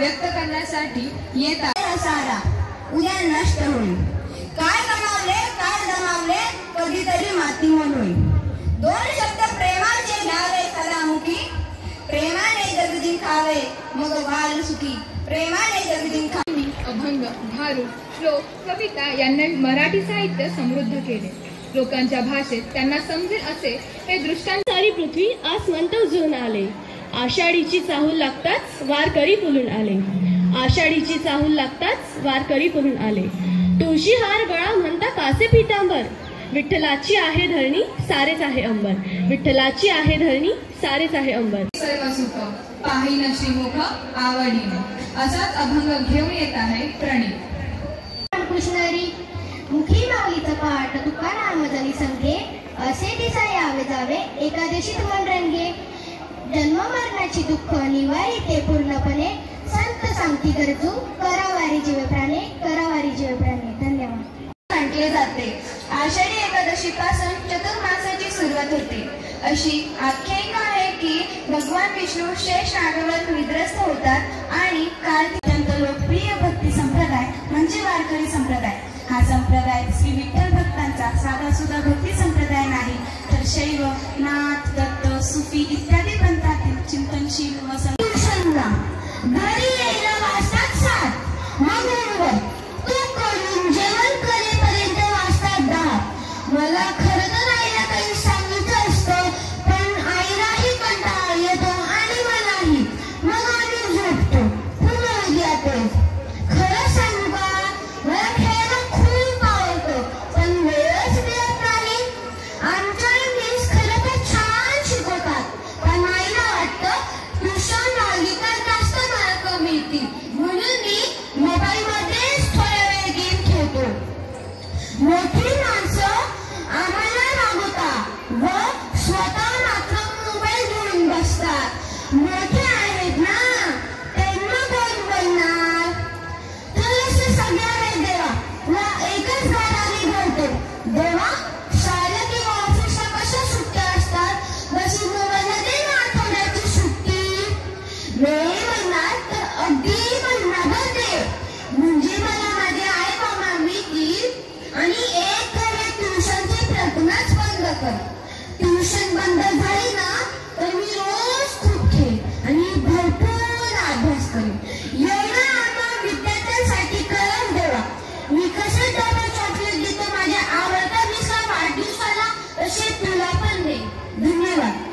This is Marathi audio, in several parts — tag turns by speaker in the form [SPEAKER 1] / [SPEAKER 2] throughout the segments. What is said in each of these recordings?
[SPEAKER 1] व्यक्त करण्यासाठी येतात।
[SPEAKER 2] सारा उद्या नष्ट होईल, काय गमावले कधीतरी मातीमोल होईल। दोन शब्द प्रेमाचे घ्यावे सलामुखी, प्रेमाने जग जिंकावे मग व्हाल सुखी, प्रेमाने जग जिंकावे।
[SPEAKER 1] अभंग, भारूड, श्लोक, कविता यांनी मराठी साहित्य समृद्ध केले। लोकांच्या भाषेत त्यांना समजेल असे हे दृष्टांत
[SPEAKER 3] सारी पृथ्वी आसमंत उजळून आले, आषाढीची चाहूल लागताच वारकरी फुलून आले, आषाढीची चाहूल लागताच वारकरी फुलून आले। तुळशी हार गळा म्हणता कासे पितांबर, विठ्ठलाची आहे धरणी सारेच आहे अंबर, विठ्ठलाची आहे धरणी सारेच आहे अंबर।
[SPEAKER 1] सर्व सुख पाहिन श्रीमुख आवडीने असाच अभंग घेऊन येत आहे प्रणित।
[SPEAKER 4] कृष्णरी मुखी माऊलीचा पाठ तुकाराम जनी संगे, असे दिसा यावे जावे एकादशीत मन रंगे। जन्म मरणाची दुःख निवारिते पूर्णपणे, संत सांगती गरजू करावारी जीव प्राणे, करावारी जीव प्राणे। धन्यवाद।
[SPEAKER 2] म्हटले जाते आषाढी एकादशी पासून चतुर्मासाची सुरुवात होते। अशी आख्यायिका आहे की भगवान विष्णू शेष नागावर निद्रस्त होतात आणि कार्तिक लोकप्रिय भक्ती संप्रदाय म्हणजे वारकरी संप्रदाय। हा संप्रदाय श्री विठ्ठल भक्तांचा साधा सुद्धा भक्ती संप्रदाय नाही, तर शैव, नाथ, दत्त, सुफी इत्यादी पंथातील चिंतनशील व घरी यायला वाजतात 7, मग तू करून जेवण करेपर्यंत वाजतात 10। मला खरं तर आईला काही सांगितलं असतं, पण आईलाही कंटाळा येतो आणि मलाही, मग आम्ही झोपतो। पुन्हा उद्या तेच। खरं सांगू का, मला खेळायला खूप आवडतं, पण वेळच मिळत नाही। आमच्या मिस खरं तर छान शिकवतात, पण आईला वाटतं ट्युशन लावली तर जास्त मार्क मिळतील, म्हणून मी मोबाईलमध्येच थोडा वेळ गेम खेळतो। मोठी माणसं आम्हाला रागवतात व स्वतः मात्र मोबाईल घेऊन बसतात। मोठे आहेत ना, त्यांना कोण बोलणार? तर असं सगळ्या वेळ देवा व एकच दाराने घडतो। देवा शाळा किंवा ऑफिसला कशा सुट्ट्या असतात, जशी मोबाईलमध्ये ना आठवड्याची सुट्टी। वेळ म्हणणार तर अगदी महिनाभर दे, म्हणजे मला माझे आई बाबा मिळतील आणि एक घरी ट्युशनचे प्रयत्नच बंद कर। ट्युशन बंद झाली ना तर मी रोज खूप खेळ आणि भरपूर अभ्यास करेन। एवढा आम्हा विद्यार्थ्यांसाठी करून देवा। मी कसं डबल चॉकलेट देतो माझ्या आवडत्या मिसला वाढदिवसाला, तसे तुला पण दे। धन्यवाद।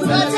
[SPEAKER 5] Let's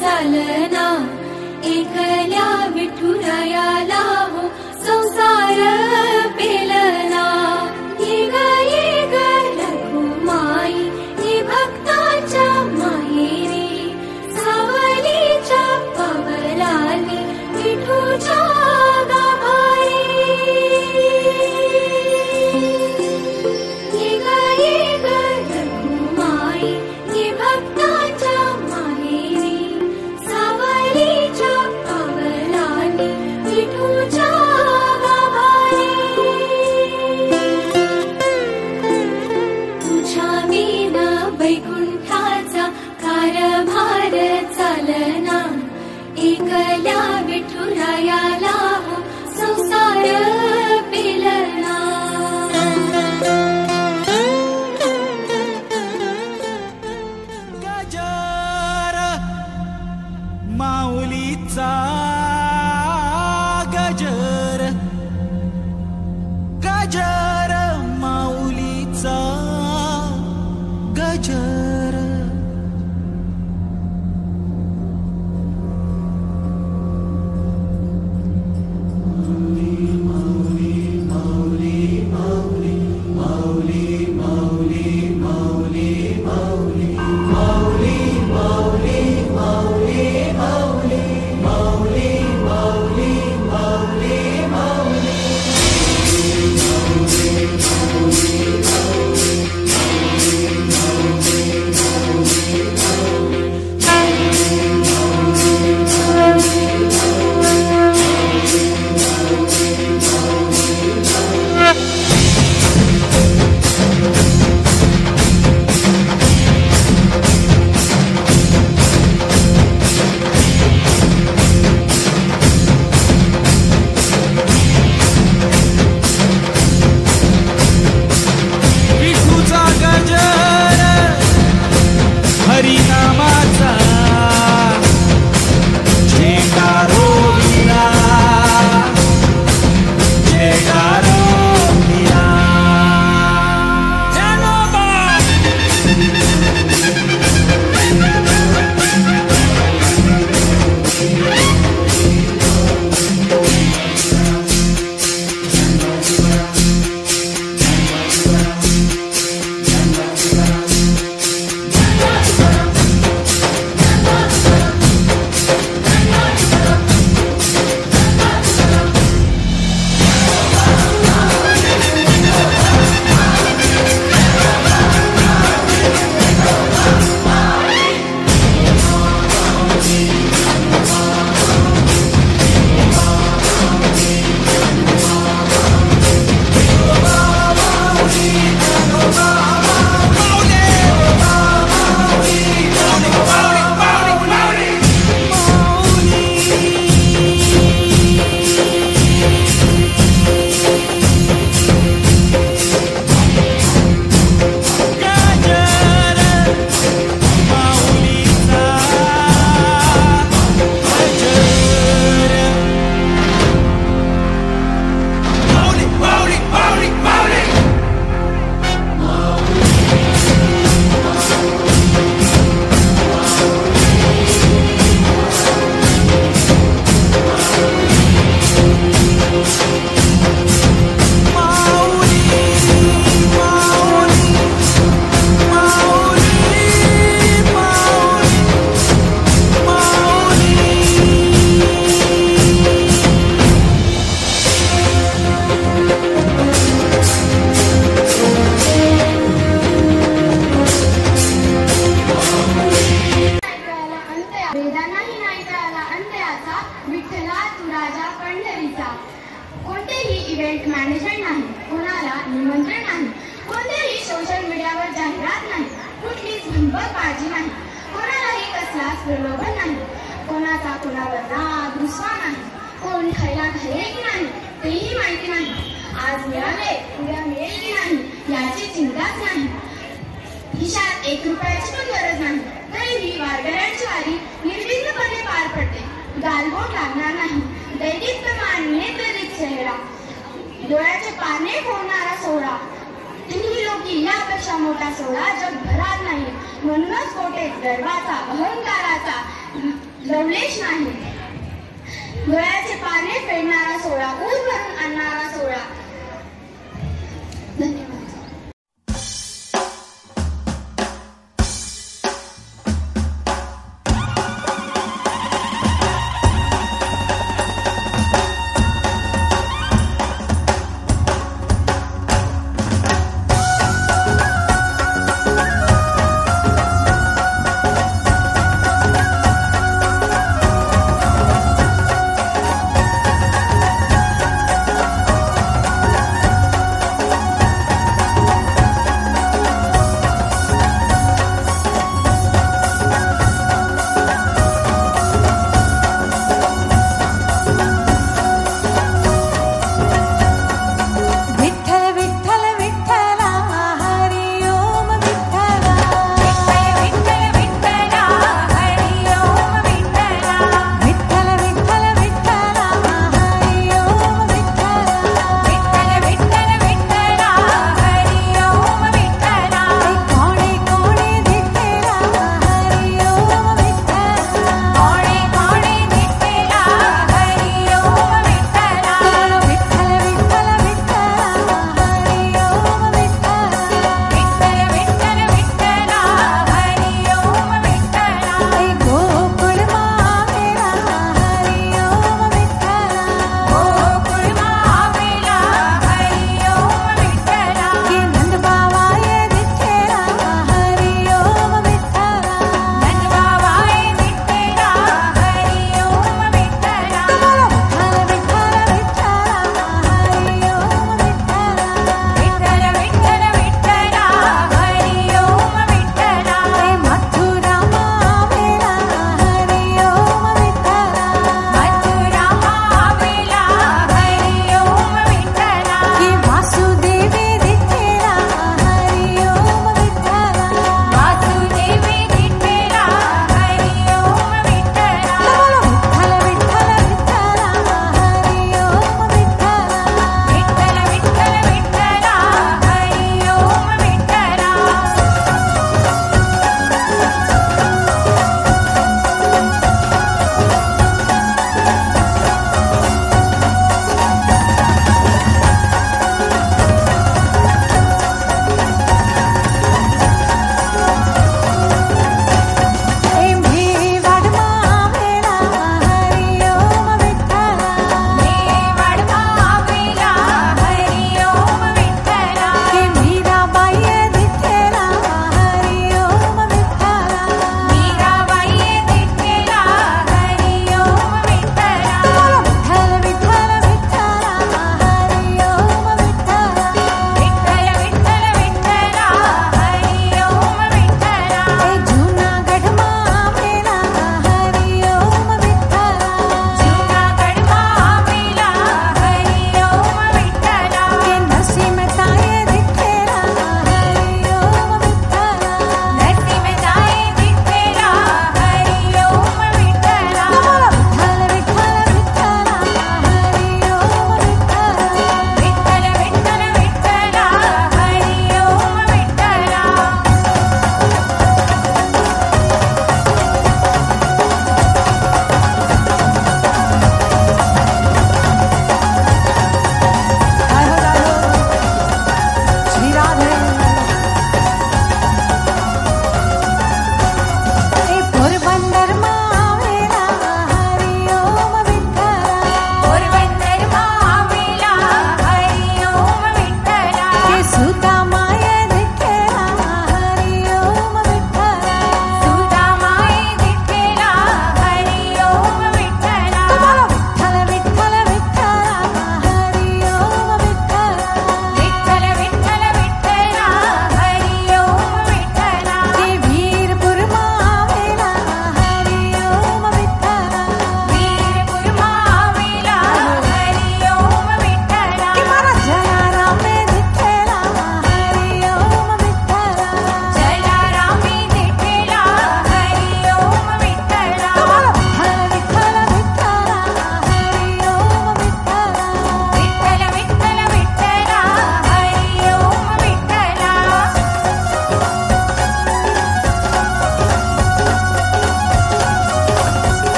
[SPEAKER 5] चालना एकल्या विठुरायाला हो संसार पेलना ये ग रघुमाई ये भक्ताच्या माहेरी सावलीच्या पवलाली विठूच्या गाभारी ये ग रघुमाई ये भक्ताच्या माहेरी सावलीच्या पवलाली विठूच्या वैकुंठाचा कारभार चालना एकल्या विठुरायाला हो संसार पेलना
[SPEAKER 6] गजर माऊलीचा गजर गजर माऊलीचा गजर
[SPEAKER 2] इव्हेंट मॅनेजर नाही, कोणाला निमंत्रण नाही, कोणत्याही सोशल मीडियावर जाहिरात नाही, कुठलीच भंगबाजी नाही, कोणालाही कसलाच प्रलोभन नाही, कोणाचा कोणावर राग रुसवा नाही, कोण खायला घाले की नाही तेही माहिती नाही, आज मिळाले उद्या मिळेल की नाही याची चिंताच नाही, खिशात 1 रुपयाची पण गरज नाही, तरीही वारकऱ्यांची वारी निर्विघ्नपणे पार पडते, गालबोट लागणार नाही, दैदिप्यमान नेत्रदीप चेहरा, डोळ्याचे पाने फोडणारा सोहळा, तिन्ही लोकी यापेक्षा मोठा सोहळा जगभरात नाही, म्हणूनच कोठे गर्वाचा अहंकाराचा लवलेश नाही. डोळ्याचे पाने फेडणारा सोहळा, ऊर भरून आणणारा सोहळा,